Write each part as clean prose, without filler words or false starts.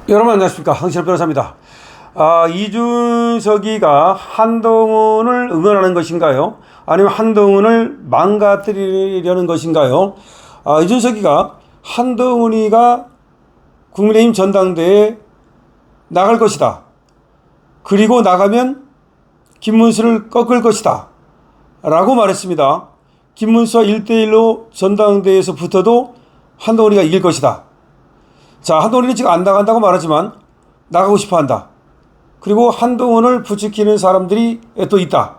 여러분 안녕하십니까, 황철 변호사입니다. 이준석이가 한동훈을 응원하는 것인가요? 아니면 한동훈을 망가뜨리려는 것인가요? 이준석이가 한동훈이가 국민의힘 전당대회에 나갈 것이다, 그리고 나가면 김문수를 꺾을 것이다 라고 말했습니다. 김문수와 1대1로 전당대회에서 붙어도 한동훈이가 이길 것이다. 자, 한동훈이는 지금 안 나간다고 말하지만 나가고 싶어 한다. 그리고 한동훈을 부추기는 사람들이 또 있다.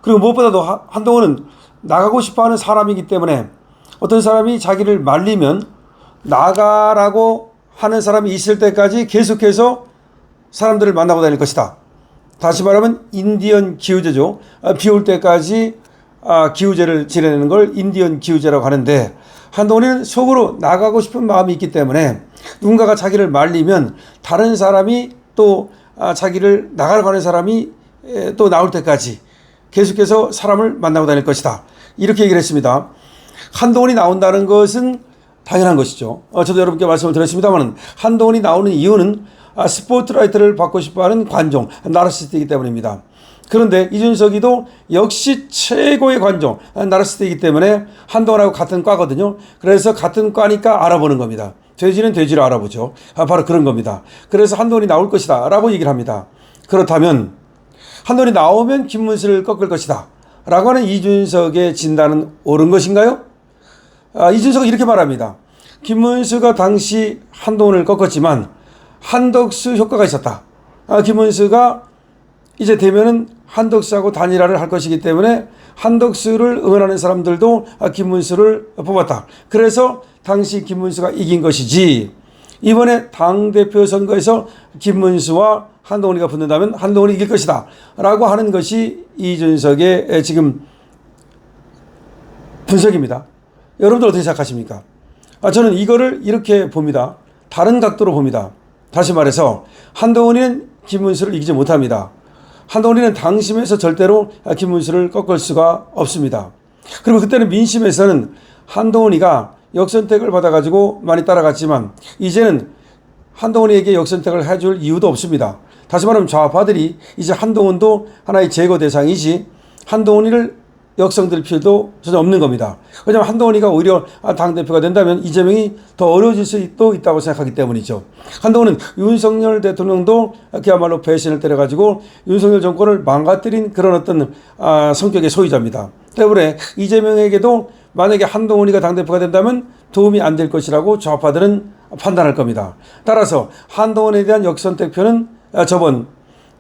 그리고 무엇보다도 한동훈은 나가고 싶어 하는 사람이기 때문에 어떤 사람이 자기를 말리면 나가라고 하는 사람이 있을 때까지 계속해서 사람들을 만나고 다닐 것이다. 다시 말하면 인디언 기우제죠. 비 올 때까지 기우제를 지내는 걸 인디언 기우제라고 하는데, 한동훈은 속으로 나가고 싶은 마음이 있기 때문에 누군가가 자기를 말리면 다른 사람이 또 자기를 나가려고 하는 사람이 또 나올 때까지 계속해서 사람을 만나고 다닐 것이다, 이렇게 얘기를 했습니다. 한동훈이 나온다는 것은 당연한 것이죠. 저도 여러분께 말씀을 드렸습니다만, 한동훈이 나오는 이유는 스포트라이트를 받고 싶어하는 관종, 나르시스트이기 때문입니다. 그런데 이준석이도 역시 최고의 관종, 나르시스트이기 때문에 한동훈하고 같은 과거든요. 그래서 같은 과니까 알아보는 겁니다. 돼지는 돼지를 알아보죠. 바로 그런 겁니다. 그래서 한동훈이 나올 것이다 라고 얘기를 합니다. 그렇다면 한동훈이 나오면 김문수를 꺾을 것이다 라고 하는 이준석의 진단은 옳은 것인가요? 이준석은 이렇게 말합니다. 김문수가 당시 한동훈을 꺾었지만 한덕수 효과가 있었다. 김문수가 이제 되면은 한덕수하고 단일화를 할 것이기 때문에 한덕수를 응원하는 사람들도 김문수를 뽑았다. 그래서 당시 김문수가 이긴 것이지, 이번에 당대표 선거에서 김문수와 한동훈이가 붙는다면 한동훈이 이길 것이다 라고 하는 것이 이준석의 지금 분석입니다. 여러분들 어떻게 생각하십니까? 저는 이거를 이렇게 봅니다. 다른 각도로 봅니다. 다시 말해서 한동훈이는 김문수를 이기지 못합니다. 한동훈이는 당심에서 절대로 김문수를 꺾을 수가 없습니다. 그리고 그때는 민심에서는 한동훈이가 역선택을 받아가지고 많이 따라갔지만 이제는 한동훈이에게 역선택을 해줄 이유도 없습니다. 다시 말하면 좌파들이 이제 한동훈도 하나의 제거 대상이지 한동훈이를 역성될 필요도 전혀 없는 겁니다. 왜냐하면 한동훈이가 오히려 당대표가 된다면 이재명이 더 어려워질 수도 있다고 생각하기 때문이죠. 한동훈은 윤석열 대통령도 그야말로 배신을 때려가지고 윤석열 정권을 망가뜨린 그런 어떤 성격의 소유자입니다. 때문에 이재명에게도 만약에 한동훈이가 당대표가 된다면 도움이 안 될 것이라고 좌파들은 판단할 겁니다. 따라서 한동훈에 대한 역선택표는 저번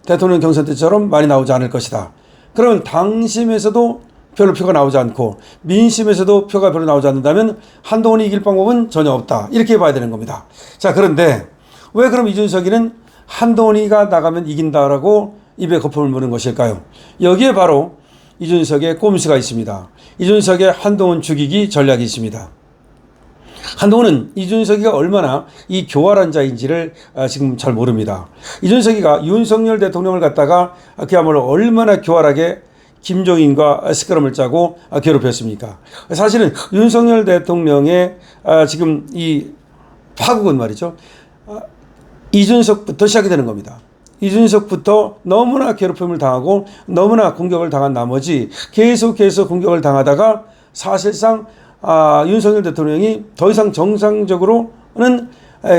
대통령 경선 때처럼 많이 나오지 않을 것이다. 그러면 당심에서도 별로 표가 나오지 않고 민심에서도 표가 별로 나오지 않는다면 한동훈이 이길 방법은 전혀 없다, 이렇게 봐야 되는 겁니다. 자, 그런데 왜 그럼 이준석이는 한동훈이가 나가면 이긴다라고 입에 거품을 무는 것일까요? 여기에 바로 이준석의 꼼수가 있습니다. 이준석의 한동훈 죽이기 전략이 있습니다. 한동훈은 이준석이가 얼마나 이 교활한 자인지를 지금 잘 모릅니다. 이준석이가 윤석열 대통령을 갖다가 그야말로 얼마나 교활하게 김종인과 스크럼을 짜고 괴롭혔습니까? 사실은 윤석열 대통령의 지금 이 파국은 말이죠, 이준석부터 시작이 되는 겁니다. 이준석부터 너무나 괴롭힘을 당하고 너무나 공격을 당한 나머지 계속해서 공격을 당하다가 사실상 윤석열 대통령이 더 이상 정상적으로는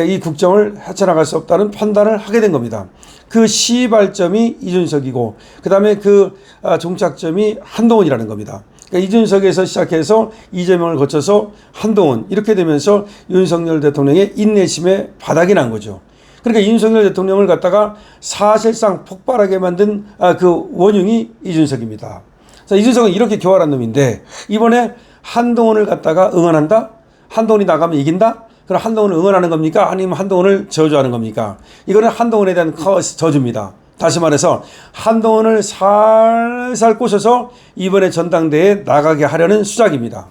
이 국정을 헤쳐나갈 수 없다는 판단을 하게 된 겁니다. 그 시발점이 이준석이고 그 다음에 그 종착점이 한동훈이라는 겁니다. 그러니까 이준석에서 시작해서 이재명을 거쳐서 한동훈, 이렇게 되면서 윤석열 대통령의 인내심에 바닥이 난 거죠. 그러니까 윤석열 대통령을 갖다가 사실상 폭발하게 만든 그 원흉이 이준석입니다. 자, 이준석은 이렇게 교활한 놈인데 이번에 한동훈을 갖다가 응원한다? 한동훈이 나가면 이긴다? 그럼 한동훈을 응원하는 겁니까? 아니면 한동훈을 저주하는 겁니까? 이거는 한동훈에 대한 저주입니다. 다시 말해서 한동훈을 살살 꼬셔서 이번에 전당대회에 나가게 하려는 수작입니다.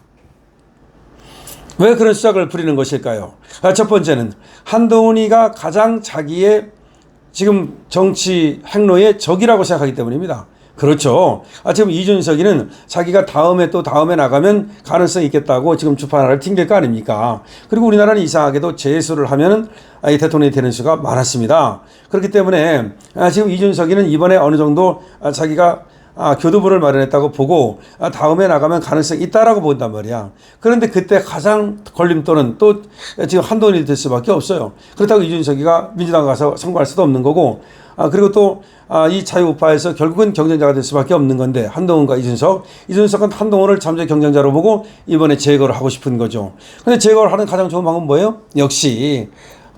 왜 그런 수작을 부리는 것일까요? 첫 번째는 한동훈이가 가장 자기의 지금 정치 행로의 적이라고 생각하기 때문입니다. 그렇죠. 지금 이준석이는 자기가 다음에 또 다음에 나가면 가능성이 있겠다고 지금 주판을 튕길 거 아닙니까? 그리고 우리나라는 이상하게도 재수를 하면은 이 대통령이 되는 수가 많았습니다. 그렇기 때문에 지금 이준석이는 이번에 어느 정도 자기가 교두보를 마련했다고 보고 다음에 나가면 가능성이 있다라고 본단 말이야. 그런데 그때 가장 걸림돌은 또 지금 한동훈이 될 수밖에 없어요. 그렇다고 이준석이가 민주당 가서 선거할 수도 없는 거고, 그리고 또 이 자유우파에서 결국은 경쟁자가 될 수밖에 없는 건데, 한동훈과 이준석은 한동훈을 잠재 경쟁자로 보고 이번에 제거를 하고 싶은 거죠. 근데 제거를 하는 가장 좋은 방법은 뭐예요? 역시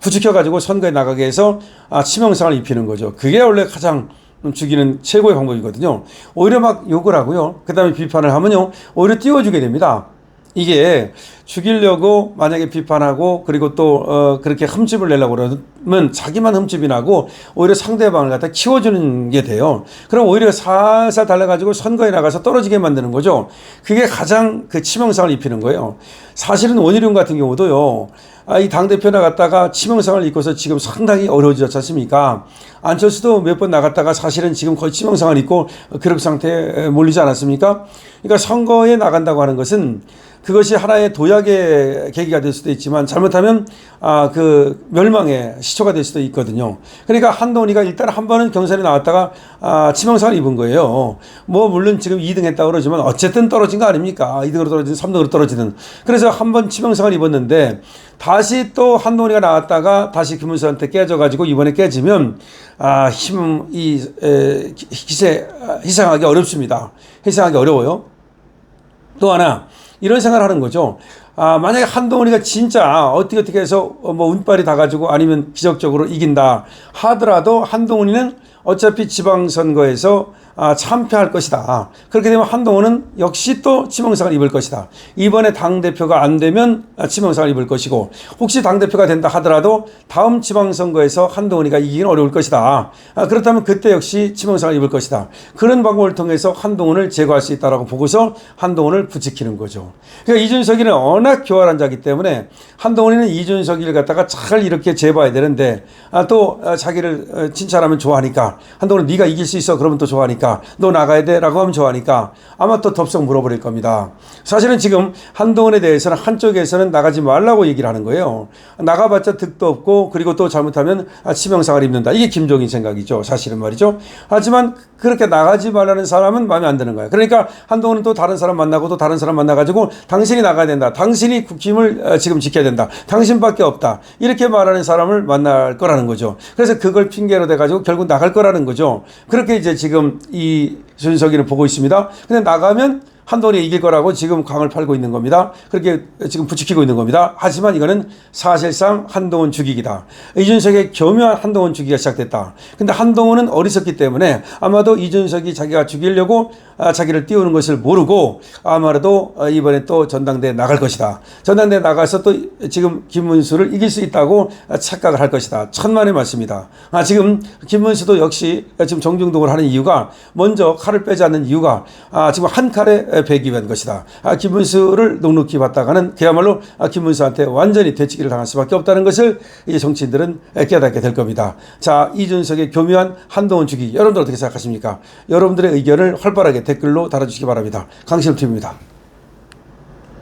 부추겨가지고 선거에 나가게 해서 치명상을 입히는 거죠. 그게 원래 가장 죽이는 최고의 방법이거든요. 오히려 막 욕을 하고요. 그 다음에 비판을 하면요, 오히려 띄워주게 됩니다. 이게 죽이려고 만약에 비판하고 그리고 또 그렇게 흠집을 내려고 그러면 자기만 흠집이 나고 오히려 상대방을 갖다 키워주는 게 돼요. 그럼 오히려 살살 달라가지고 선거에 나가서 떨어지게 만드는 거죠. 그게 가장 그 치명상을 입히는 거예요. 사실은 원희룡 같은 경우도요, 이 당대표 나갔다가 치명상을 입고서 지금 상당히 어려워졌지 않습니까? 안철수도 몇 번 나갔다가 사실은 지금 거의 치명상을 입고 그런 상태에 몰리지 않았습니까? 그러니까 선거에 나간다고 하는 것은 그것이 하나의 도약의 계기가 될 수도 있지만 잘못하면 그 멸망의 시초가 될 수도 있거든요. 그러니까 한동훈이가 일단 한 번은 경선에 나왔다가 치명상을 입은 거예요. 뭐 물론 지금 2등 했다고 그러지만 어쨌든 떨어진 거 아닙니까? 2등으로 떨어지든 3등으로 떨어지든. 그래서 한 번 치명상을 입었는데 다시 또 한동훈이가 나왔다가 다시 김문수한테 깨져가지고 이번에 깨지면 희생하기 어렵습니다. 희생하기 어려워요. 또 하나 이런 생각을 하는 거죠. 만약에 한동훈이가 진짜 어떻게 해서 뭐 운빨이 다 가지고 아니면 기적적으로 이긴다 하더라도 한동훈이는 어차피 지방선거에서 참패할 것이다. 그렇게 되면 한동훈은 역시 또 치명상을 입을 것이다. 이번에 당대표가 안 되면 치명상을 입을 것이고, 혹시 당대표가 된다 하더라도 다음 지방선거에서 한동훈이가 이기기는 어려울 것이다. 그렇다면 그때 역시 치명상을 입을 것이다. 그런 방법을 통해서 한동훈을 제거할 수 있다고 보고서 한동훈을 부추기는 거죠. 그러니까 이준석이는 워낙 교활한 자이기 때문에 한동훈이는 이준석이를 갖다가 잘 이렇게 재봐야 되는데 또 자기를 칭찬하면 좋아하니까, 한동훈은 네가 이길 수 있어 그러면 또 좋아하니까, 너 나가야 돼 라고 하면 좋아하니까 아마 또 덥석 물어버릴 겁니다. 사실은 지금 한동훈에 대해서는 한쪽에서는 나가지 말라고 얘기를 하는 거예요. 나가봤자 득도 없고 그리고 또 잘못하면 치명상을 입는다. 이게 김종인 생각이죠. 사실은 말이죠. 하지만 그렇게 나가지 말라는 사람은 마음에 안 드는 거예요. 그러니까 한동훈은 또 다른 사람 만나고 또 다른 사람 만나가지고 당신이 나가야 된다. 당신이 국힘을 지금 지켜야 된다. 당신밖에 없다. 이렇게 말하는 사람을 만날 거라는 거죠. 그래서 그걸 핑계로 대가지고 결국 나갈 거라는 거죠. 그렇게 이제 지금 이 윤석열은 보고 있습니다. 근데 나가면 한동훈이 이길 거라고 지금 강을 팔고 있는 겁니다. 그렇게 지금 부추기고 있는 겁니다. 하지만 이거는 사실상 한동훈 죽이기다. 이준석의 교묘한 한동훈 죽이기가 시작됐다. 근데 한동훈은 어리석기 때문에 아마도 이준석이 자기가 죽이려고 자기를 띄우는 것을 모르고 아마도 이번에 또 전당대에 나갈 것이다. 전당대에 나가서 또 지금 김문수를 이길 수 있다고 착각을 할 것이다. 천만의 말씀이다. 지금 김문수도 역시 지금 정중동을 하는 이유가, 먼저 칼을 빼지 않는 이유가 지금 한 칼에 배기 위한 것이다. 김문수를 넉넉히 봤다가는 그야말로 김문수한테 완전히 되치기를 당할 수밖에 없다는 것을 이제 정치인들은 깨닫게 될 겁니다. 자, 이준석의 교묘한 한동훈 죽이기, 여러분들 어떻게 생각하십니까? 여러분들의 의견을 활발하게 댓글로 달아주시기 바랍니다. 강신업 TV입니다.